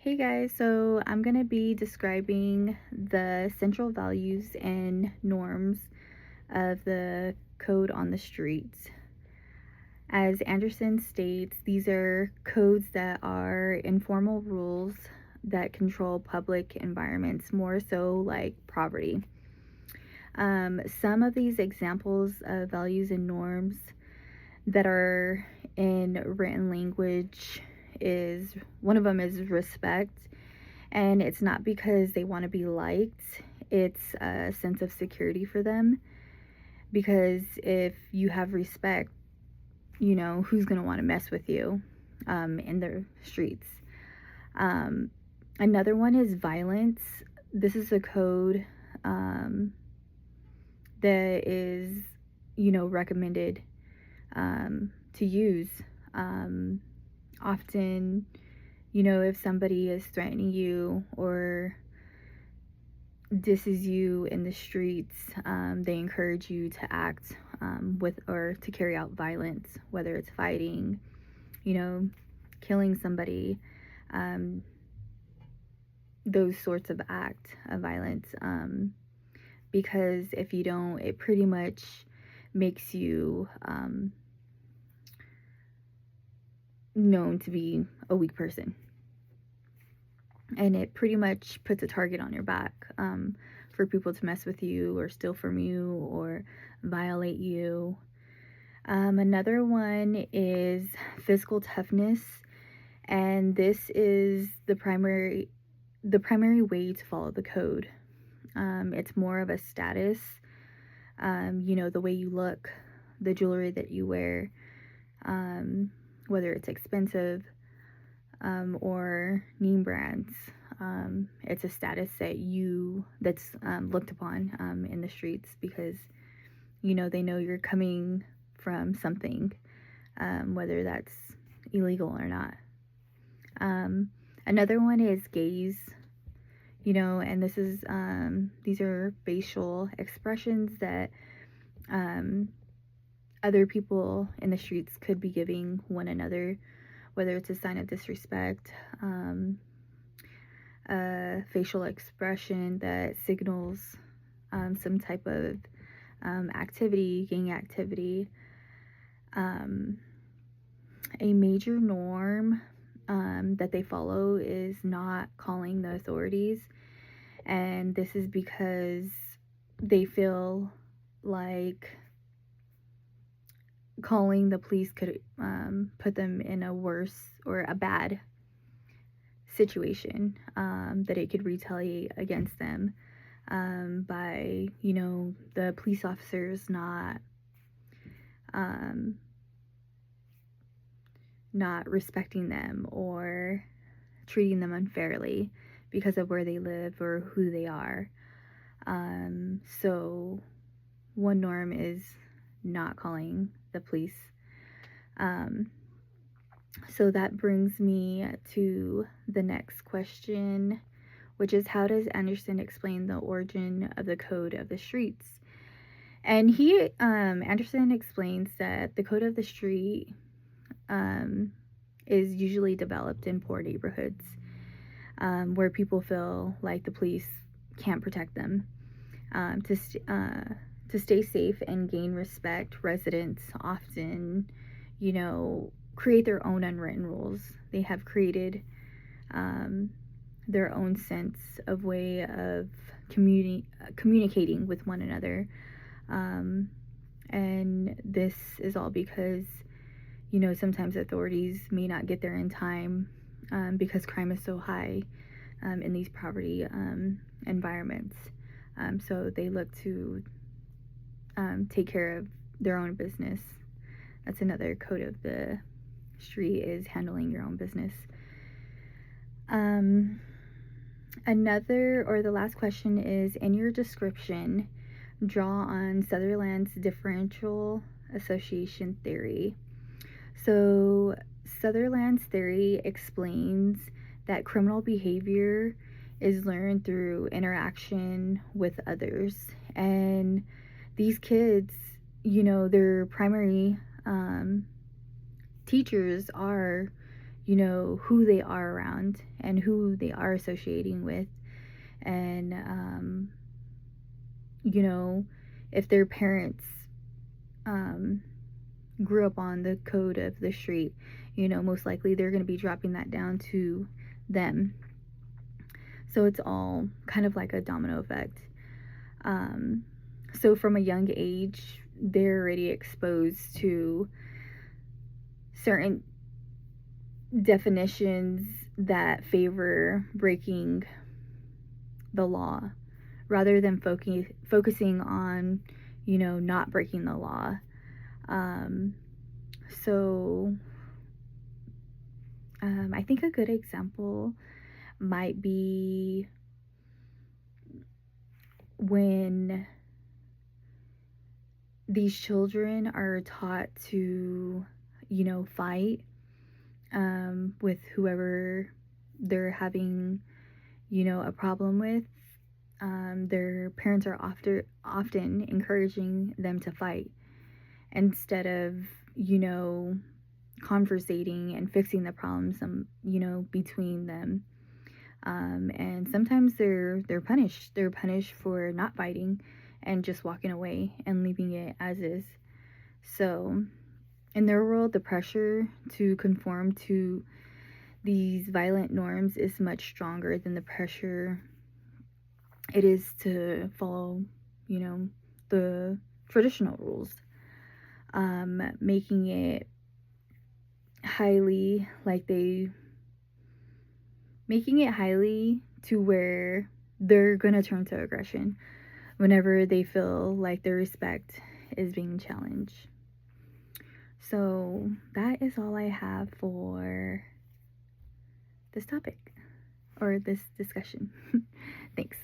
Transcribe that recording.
Hey guys, so I'm going to be describing the central values and norms of the code on the streets. As Anderson states, these are codes that are informal rules that control public environments, more so like property. Some of these examples of values and norms that are in written language is one of them is respect. And it's not because they want to be liked, it's a sense of security for them. Because if you have respect, who's going to want to mess with you in the streets? Um, Another one is violence. This is a code that is, recommended to use. Often, if somebody is threatening you or disses you in the streets, they encourage you to act with or to carry out violence, whether it's fighting, killing somebody, um, those sorts of act of violence. Because if you don't, it pretty much makes you known to be a weak person. And it pretty much puts a target on your back for people to mess with you or steal from you or violate you. Another one is physical toughness, and this is the primary way to follow the code. It's more of a status, the way you look, the jewelry that you wear, whether it's expensive or name brands. It's a status that's looked upon in the streets because they know you're coming from something, whether that's illegal or not. Another one is gaze, and these are facial expressions that other people in the streets could be giving one another, whether it's a sign of disrespect, a facial expression that signals some type of activity, gang activity. A major norm that they follow is not calling the authorities, and this is because they feel like calling the police could put them in a worse or a bad situation, that it could retaliate against them by the police officers not respecting them or treating them unfairly because of where they live or who they are. So one norm is not calling the police. So that brings me to the next question, which is, how does Anderson explain the origin of the code of the streets? And Anderson explains that the code of the street is usually developed in poor neighborhoods where people feel like the police can't protect them. To stay safe and gain respect, residents often, create their own unwritten rules. They have created their own sense of way of communicating with one another. And this is all because, sometimes authorities may not get there in time because crime is so high in these poverty environments. So they look to take care of their own business. That's another code of the street, is handling your own business. The last question is, in your description, draw on Sutherland's differential association theory. So Sutherland's theory explains that criminal behavior is learned through interaction with others. And these kids, their primary teachers are, who they are around and who they are associating with. And, if their parents um, grew up on the code of the street, most likely they're going to be dropping that down to them. So it's all kind of like a domino effect. So from a young age, they're already exposed to certain definitions that favor breaking the law rather than focusing on, not breaking the law. So I think a good example might be when these children are taught to, fight with whoever they're having, a problem with. Their parents are often encouraging them to fight instead of, conversating and fixing the problems, between them. And sometimes they're punished. They're punished for not fighting and just walking away and leaving it as is. So, in their world, the pressure to conform to these violent norms is much stronger than the pressure it is to follow, the traditional rules, making it highly to where they're gonna turn to aggression whenever they feel like their respect is being challenged. So that is all I have for this topic or this discussion. Thanks.